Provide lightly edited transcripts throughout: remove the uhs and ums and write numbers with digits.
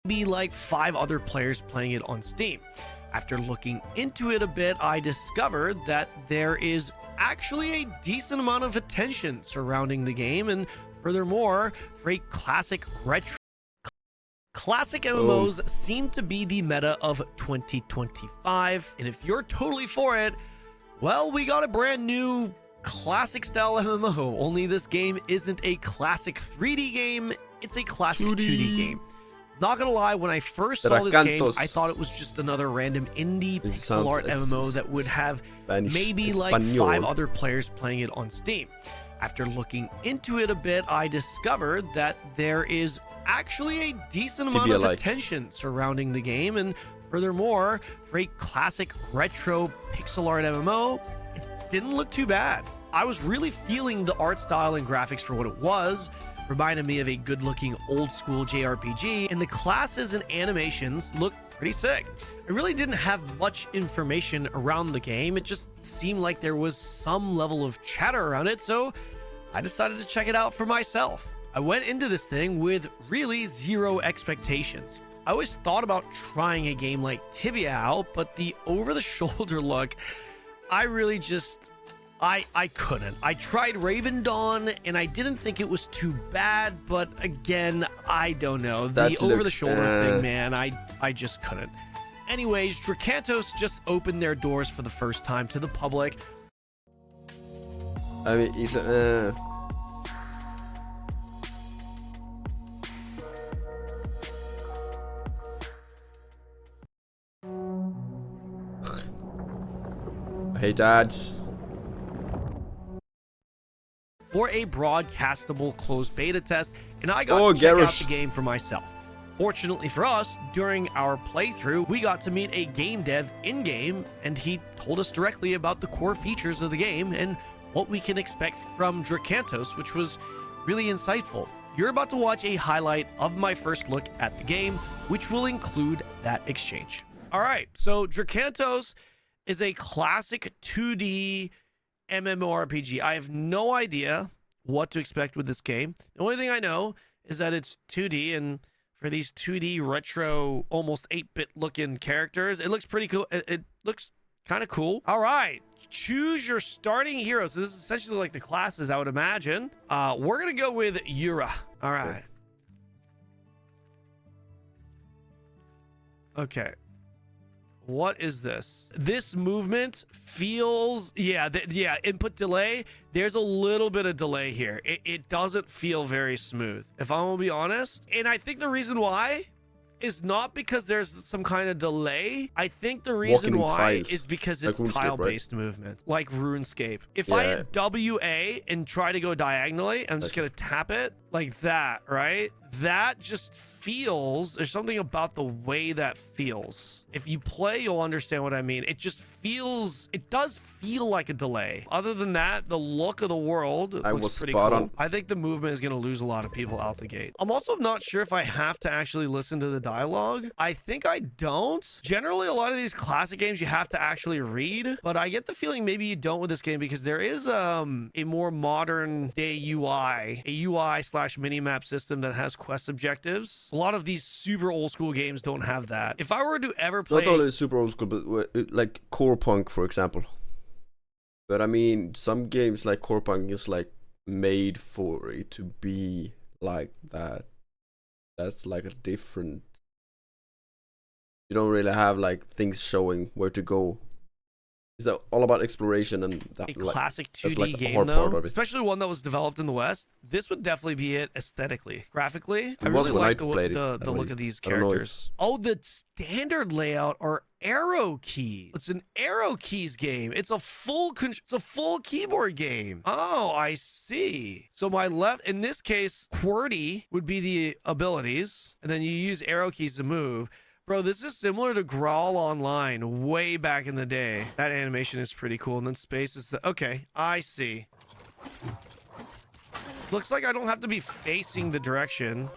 maybe like 5 other players playing it on Steam. After looking into it a bit, I discovered that there is actually a decent amount of attention surrounding the game, and furthermore, for a classic MMOs seem to be the meta of 2025, and if you're totally for it, well, we got a brand new classic style MMO, only this game isn't a classic 3D game, it's a classic 2D game. Not gonna lie, when I first saw this game, I thought it was just another random indie pixel art MMO that would have maybe like 5 other players playing it on Steam. After looking into it a bit, I discovered that there is actually a decent amount of attention surrounding the game, and furthermore, for a classic retro pixel art MMO, it didn't look too bad. I was really feeling the art style and graphics for what it was. Reminded me of a good-looking old-school JRPG, and the classes and animations look pretty sick. I really didn't have much information around the game. It just seemed like there was some level of chatter around it, so I decided to check it out for myself. I went into this thing with really 0 expectations. I always thought about trying a game like Tibia out, but the over-the-shoulder look, I really just... I couldn't. I tried Raven Dawn, and I didn't think it was too bad, but again, I don't know. The over-the-shoulder thing, man, I just couldn't. Anyways, Drakantos just opened their doors for the first time to the public. I mean, it's I hate ads. For a broadcastable closed beta test, and I got to check out the game for myself. Fortunately for us, during our playthrough, we got to meet a game dev in-game, and he told us directly about the core features of the game and what we can expect from Drakantos, which was really insightful. You're about to watch a highlight of my first look at the game, which will include that exchange. All right, so Drakantos is a classic 2D MMORPG. I have no idea what to expect with this game. The only thing I know is that it's 2D, and for these 2D retro, almost 8-bit looking characters, it looks pretty cool. It looks kind of cool. All right, choose your starting hero. So this is essentially like the classes, I would imagine. We're gonna go with Yura. All right. Okay. What is this? This movement feels, yeah, input delay. There's a little bit of delay here. It doesn't feel very smooth, if I'm gonna be honest. And I think the reason why is not because there's some kind of delay. I think the reason why is because it's tile-based movement, like RuneScape. If I hit WA and try to go diagonally, I'm just gonna tap it like that, right? That just feels, there's something about the way that feels. If you play, you'll understand what I mean. It just feels, it does feel like a delay. Other than that, the look of the world looks pretty cool. I think the movement is going to lose a lot of people out the gate. I'm also not sure if I have to actually listen to the dialogue. I think I don't. Generally, a lot of these classic games you have to actually read, but I get the feeling maybe you don't with this game because there is a more modern day UI, a UI/minimap system that has quest objectives. A lot of these super old school games don't have that. If I were to ever play, not only super old school, but like Core Punk, for example. But I mean, some games like Core Punk is like made for it to be like that. That's like a different. You don't really have like things showing where to go. It's all about exploration and that, a classic 2D like game though, especially one that was developed in the West. This would definitely be it aesthetically. Graphically, I really like the look of these characters. Oh, the standard layout are arrow keys. It's an arrow keys game. It's a full keyboard game. Oh, I see. So my left, in this case, QWERTY would be the abilities, and then you use arrow keys to move. Bro, this is similar to Grawl Online way back in the day. That animation is pretty cool. And then space is the... Okay, I see. Looks like I don't have to be facing the direction.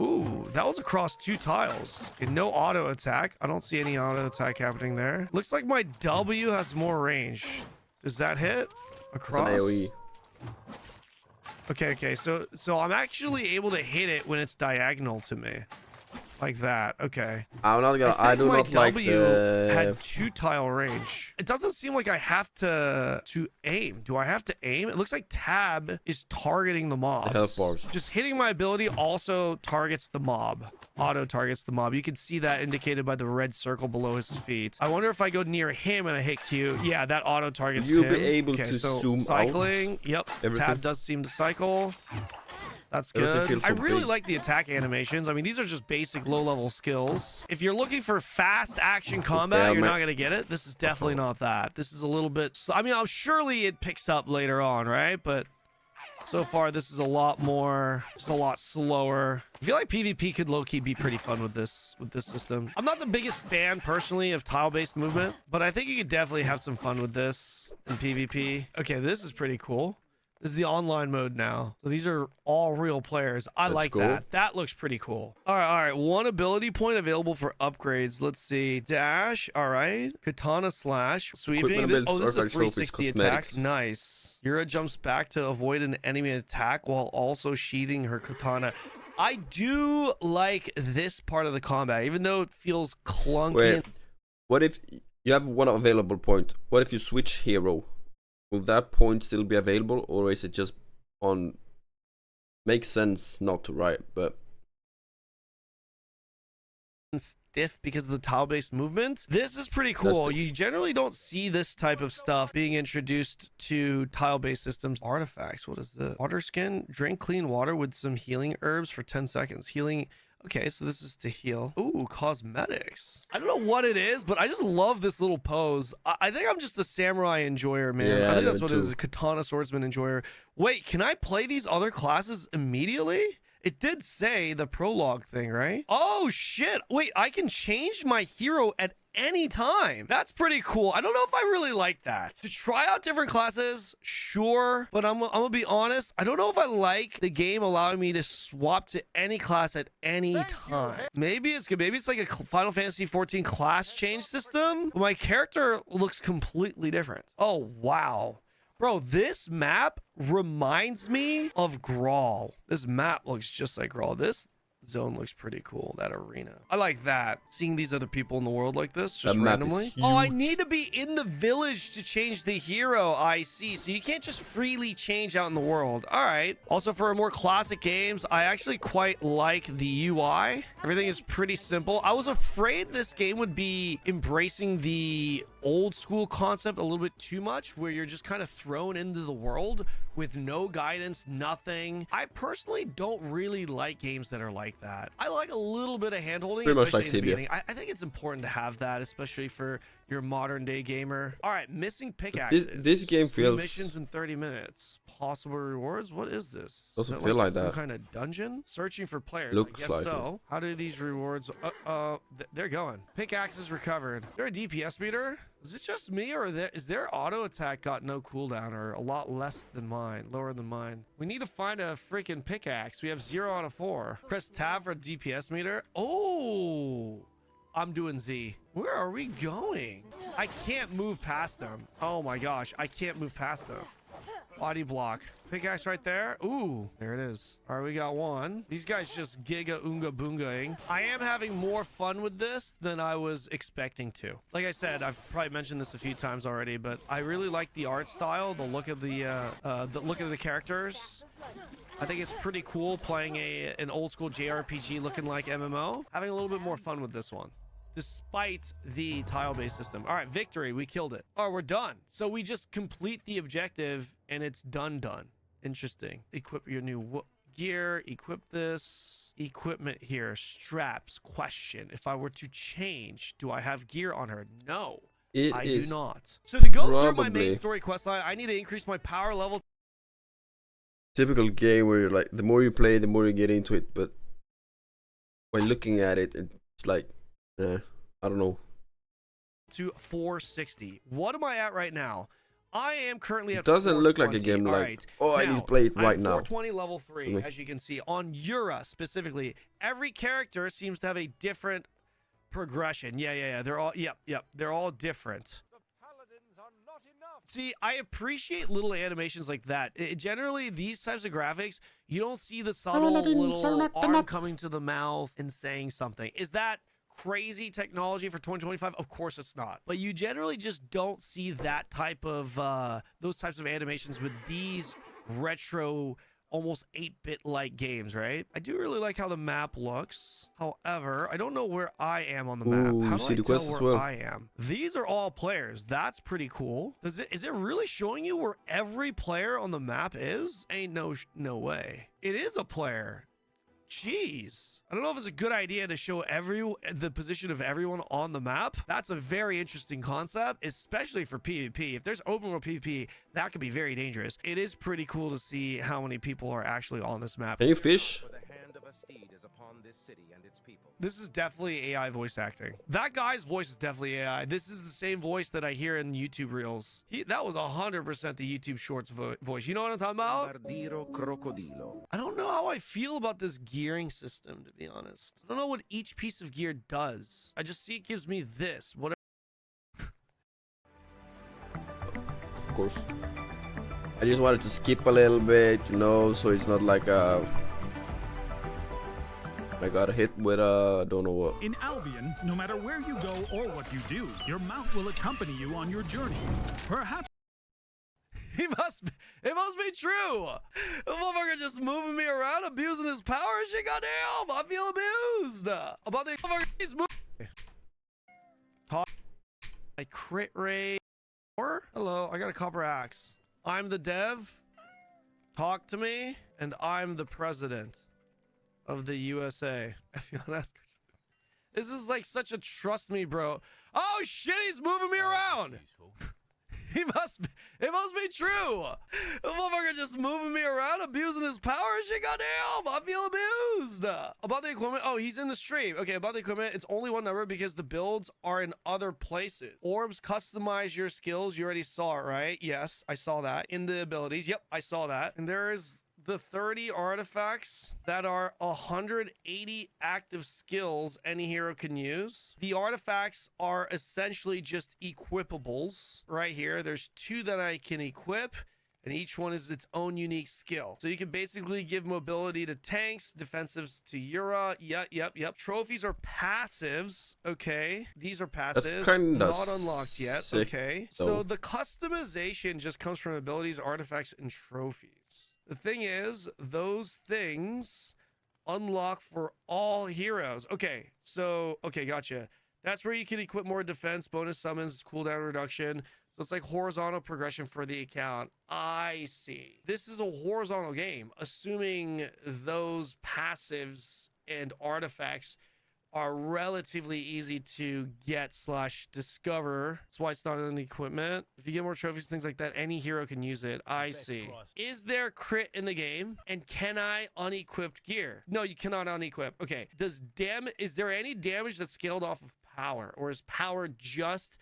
Ooh, that was across 2 tiles. Okay, no auto attack. I don't see any auto attack happening there. Looks like my W has more range. Does that hit? Across? It's an AoE. Okay, so I'm actually able to hit it when it's diagonal to me. Like that. Okay. I'm not gonna. I do my not like W the. had 2 tile range. It doesn't seem like I have to aim. Do I have to aim? It looks like tab is targeting the mobs. The health bars. Just hitting my ability also targets the mob. Auto targets the mob. You can see that indicated by the red circle below his feet. I wonder if I go near him and I hit Q. Yeah, that auto targets him. You'll be able okay, to so zoom cycling. out. Yep. Everything. Tab does seem to cycle. That's Everything good. feels I so really big. like the attack animations. I mean, these are just basic low-level skills. If you're looking for fast action combat, you're not going to get it. This is definitely not that. This is a little bit... I mean, surely it picks up later on, right? But so far, this is a lot more... Just a lot slower. I feel like PvP could low-key be pretty fun with this system. I'm not the biggest fan, personally, of tile-based movement, but I think you could definitely have some fun with this in PvP. Okay, this is pretty cool. This is the online mode now. So these are all real players. I like cool. that. That looks pretty cool. All right. 1 ability point available for upgrades. Let's see. Dash. All right. Katana slash. Sweeping. This is a 360 attack. Nice. Yura jumps back to avoid an enemy attack while also sheathing her katana. I do like this part of the combat, even though it feels clunky. Wait, what if you have 1 available point? What if you switch hero? Will that point still be available, or is it just on? Makes sense not to, right? But stiff because of the tile-based movement. This is pretty cool. You generally don't see this type of stuff being introduced to tile-based systems. Artifacts. What is this? Water skin. Drink clean water with some healing herbs for 10 seconds. Healing. Okay, so this is to heal. Ooh, cosmetics. I don't know what it is, but I just love this little pose. I think I'm just a samurai enjoyer, man. Yeah, I think that's what too. it is, a katana swordsman enjoyer. Wait, can I play these other classes immediately? It did say the prologue thing, right? Oh, shit. Wait, I can change my hero at any time. That's pretty cool. I don't know if I really like that. To try out different classes, sure. But I'm gonna be honest. I don't know if I like the game allowing me to swap to any class at any time. Maybe it's good. Maybe it's like a Final Fantasy 14 class change system. But my character looks completely different. Oh, wow. Bro, this map reminds me of Grawl. This map looks just like Grawl. This zone looks pretty cool, that arena. I like that. Seeing these other people in the world like this, just randomly. Oh, I need to be in the village to change the hero. I see. So you can't just freely change out in the world. All right. Also, for more classic games, I actually quite like the UI. Everything is pretty simple. I was afraid this game would be embracing the old school concept a little bit too much, where you're just kind of thrown into the world with no guidance, nothing. I personally don't really like games that are like that. I like a little bit of handholding, pretty much especially like in the Tibia. beginning. I think it's important to have that, especially for your modern day gamer. All right, missing pickaxes. This game 3 feels missions in 30 minutes. Possible rewards. What is this? Doesn't Is it feel like some that. kind of dungeon? Searching for players. Looks I guess like so. How do these rewards? They're going. Pickaxes recovered. Is there a DPS meter? Is it just me, or is their auto attack got no cooldown, or a lot less than mine, lower than mine? We need to find a freaking pickaxe. We have 0 out of 4. Press tab for a DPS meter. Oh, I'm doing Z. Where are we going? I can't move past them. Oh my gosh, I can't move past them. Body block. Pickaxe right there. Ooh, there it is. All right, we got 1. These guys just giga oonga boongaing. I am having more fun with this than I was expecting to. Like I said, I've probably mentioned this a few times already, but I really like the art style, the look of the characters. I think it's pretty cool playing an old school JRPG looking like MMO. Having a little bit more fun with this one, despite the tile-based system. All right, victory. We killed it. Oh, we're done. So we just complete the objective and it's done. Interesting. Equip your new gear. Equip this. Equipment here. Straps. Question. If I were to change, do I have gear on her? No, I do not. So to go through my main story questline, I need to increase my power level. Typical game where you're like, the more you play, the more you get into it. But by looking at it, it's like, I don't know. To 460. What am I at right now? I am currently at It doesn't look like a game like, right. oh, I need to play it right now. 420 level 3, as you can see. On Yura specifically, every character seems to have a different progression. Yeah. They're all, yep. They're all different. The paladins are not enough. See, I appreciate little animations like that. Generally, these types of graphics, you don't see the subtle little arm coming to the mouth and saying something. Is that crazy technology for 2025? Of course it's not. But you generally just don't see that type of, those types of animations with these retro, almost 8-bit like games, right? I do really like how the map looks. However, I don't know where I am on the map. How do I tell where I am? These are all players. That's pretty cool. Is it really showing you where every player on the map is? Ain't no way. It is a player. Jeez. I don't know if it's a good idea to show the position of everyone on the map. That's a very interesting concept, especially for PvP. If there's open world PvP, that could be very dangerous. It is pretty cool to see how many people are actually on this map. Can you fish? This is definitely AI voice acting. That guy's voice is definitely AI. This is the same voice that I hear in YouTube Reels. That was 100% the YouTube Shorts voice. You know what I'm talking about? I don't know how I feel about this gearing system, to be honest. I don't know what each piece of gear does. I just see it gives me this. Whatever. Of course. I just wanted to skip a little bit, you know, so it's not like I got hit with don't know what. In Albion, no matter where you go or what you do, your mount will accompany you on your journey. Perhaps It must be true. The motherfucker just moving me around, abusing his power and shit. Goddamn, I feel abused. About the motherfucker, he's moving. Talk. My crit rate. Or hello, I got a copper axe. I'm the dev. Talk to me, and I'm the president of the USA. If you want to ask, this is like such a trust me, bro. Oh shit, he's moving me around. It must be true. The motherfucker just moving me around, abusing his power and shit. Goddamn, I feel abused. About the equipment. Oh, he's in the stream. Okay, about the equipment, it's only one number because the builds are in other places. Orbs customize your skills. You already saw it, right? Yes, I saw that. In the abilities. Yep, I saw that. And there is the 30 artifacts that are 180 active skills any hero can use. The artifacts are essentially just equipables right here. There's 2 that I can equip, and each one is its own unique skill. So you can basically give mobility to tanks, defensives to Yura. Yep. Trophies are passives. Okay. These are passives. Not unlocked yet. Okay. So the customization just comes from abilities, artifacts, and trophies. The thing is, those things unlock for all heroes. Okay, so, okay, gotcha. That's where you can equip more defense, bonus summons, cooldown reduction. So it's like horizontal progression for the account. I see. This is a horizontal game, assuming those passives and artifacts are relatively easy to get / discover. That's why it's not in the equipment. If you get more trophies, things like that, any hero can use it. I see. Is there crit in the game? And can I unequipped gear? No, you cannot unequip. Okay. Is there any damage that's scaled off of power? Or is power just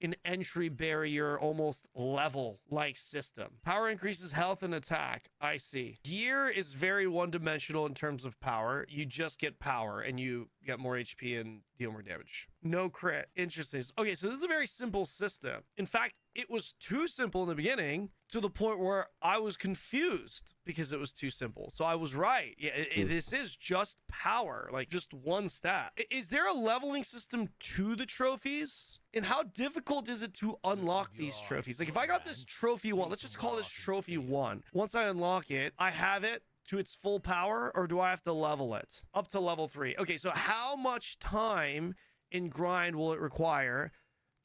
an entry barrier, almost level like system? Power increases health and attack. I see. Gear is very one-dimensional in terms of power. You just get power and you get more HP and deal more damage. No crit. Interesting. Okay, so this is a very simple system. In fact, it was too simple in the beginning to the point where I was confused because it was too simple. So I was right. Yeah, this is just power, like just one stat. Is there a leveling system to the trophies? And how difficult is it to unlock these trophies? Like if I got this trophy 1, let's just call this trophy 1. Once I unlock it, I have it to its full power, or do I have to level it up to level 3? Okay, so how much time in grind will it require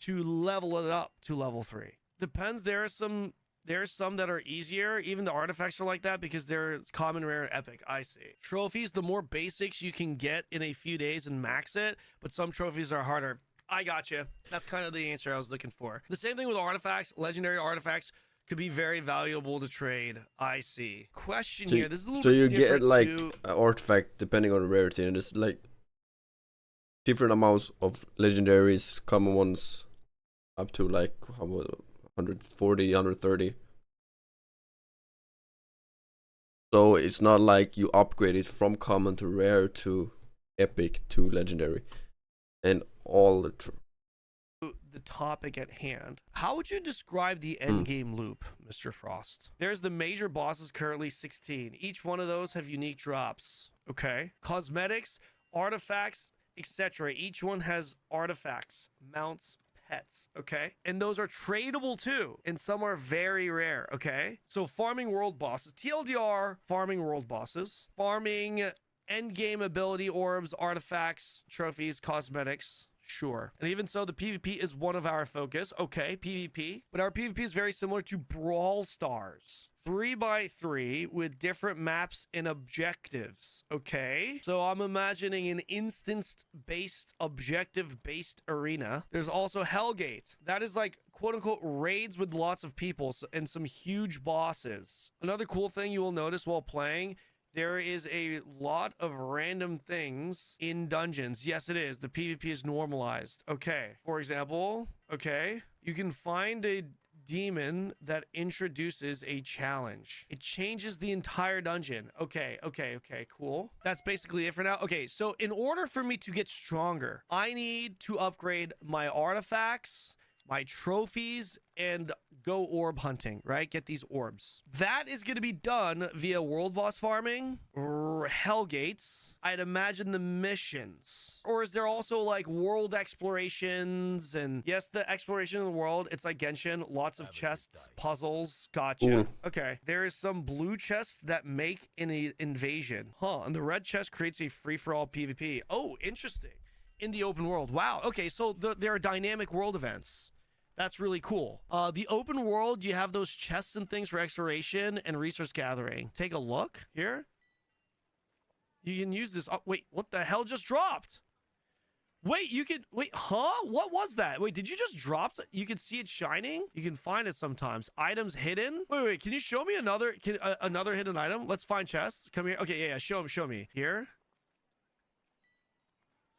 to level it up to level 3? Depends. There's some that are easier. Even the artifacts are like that because they're common, rare, and epic. I see. Trophies, the more basics you can get in a few days and max it, but some trophies are harder. I gotcha. That's kind of the answer I was looking for. The same thing with artifacts. Legendary artifacts could be very valuable to trade. I see. Question here. This is a little bit different. So you get like an artifact depending on the rarity, and it's like different amounts of legendaries, common ones, up to like 140, 130. So it's not like you upgrade it from common to rare to epic to legendary, and all the the topic at hand. How would you describe the endgame loop, Mr. Frost? There's the major bosses, currently 16. Each one of those have unique drops. Okay. Cosmetics, artifacts, etc. Each one has artifacts, mounts, pets, okay? And those are tradable too, and some are very rare, okay? So farming world bosses, TLDR, farming world bosses, farming endgame ability orbs, artifacts, trophies, cosmetics, sure. And even so, the PvP is one of our focus. Okay, PvP. But our PvP is very similar to Brawl Stars. 3x3 with different maps and objectives. Okay, so I'm imagining an instance-based, objective-based arena. There's also Hellgate. That is like quote-unquote raids with lots of people and some huge bosses. Another cool thing you will notice while playing, there is a lot of random things in dungeons. Yes, it is. The PvP is normalized. Okay, for example, okay, you can find a demon that introduces a challenge. It changes the entire dungeon. Okay, cool. That's basically it for now. Okay, so in order for me to get stronger, I need to upgrade my artifacts, my trophies, and go orb hunting, right? Get these orbs. That is going to be done via world boss farming, Hellgates, I'd imagine the missions. Or is there also like world explorations? And yes, the exploration of the world, it's like Genshin, lots of chests, puzzles. Gotcha. Okay, there is some blue chests that make an invasion. And the red chest creates a free-for-all PvP. Oh, interesting. In the open world. Wow. Okay, so there are dynamic world events. That's really cool. The open world, you have those chests and things for exploration and resource gathering. Take a look here. You can use this. Oh, wait, what the hell just dropped? Wait, you could wait, huh? What was that? Wait, did you just drop? You can see it shining. You can find it sometimes. Items hidden. Wait, can you show me another another hidden item? Let's find chests. Come here. Okay, yeah, show me. Here.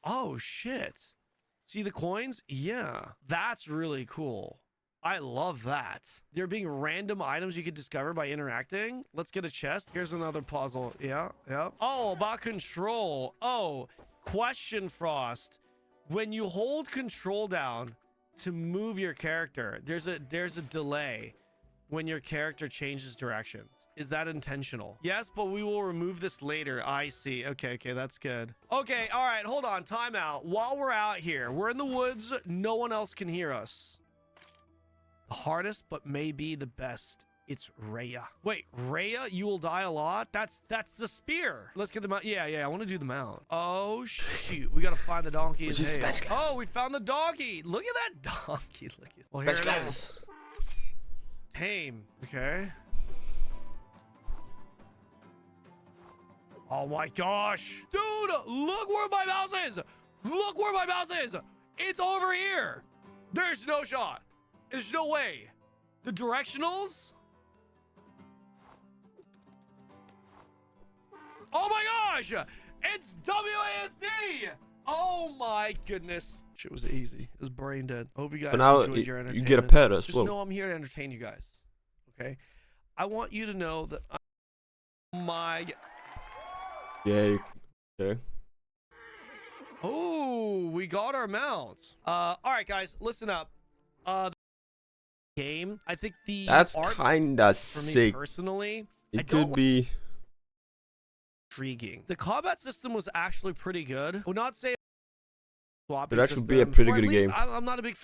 Oh shit. See the coins? Yeah, that's really cool. I love that. There being random items you could discover by interacting. Let's get a chest. Here's another puzzle. Yeah. Oh, about control. Oh, question, Frost. When you hold control down to move your character, there's a delay when your character changes directions. Is that intentional? Yes, but we will remove this later. I see. Okay, that's good. Okay, all right, hold on, time out. While we're out here, we're in the woods, no one else can hear us. The hardest, but maybe the best. It's Rhea. Wait, Rhea, you will die a lot? That's the spear. Let's get the mount. Yeah, I want to do the mount. Oh, shoot. We got to find the donkey. Oh, we found the donkey. Look at that donkey. Well, here it is. Tame. Okay. Oh my gosh. Dude, look where my mouse is. Look where my mouse is. It's over here. There's no shot. There's no way. The directionals? Oh my gosh. It's WASD. Oh my goodness. Shit was easy. It was brain dead. I hope you guys enjoyed your entertainment. You get a pet as well. Just know I'm here to entertain you guys. Okay? I want you to know that Yeah, okay. Oh, we got our mounts. All right, guys, listen up. Game. I think that's art kinda for me sick. Personally, It could be intriguing. The combat system was actually pretty good. I would not say it actually be a pretty good game. I'm not a big fan.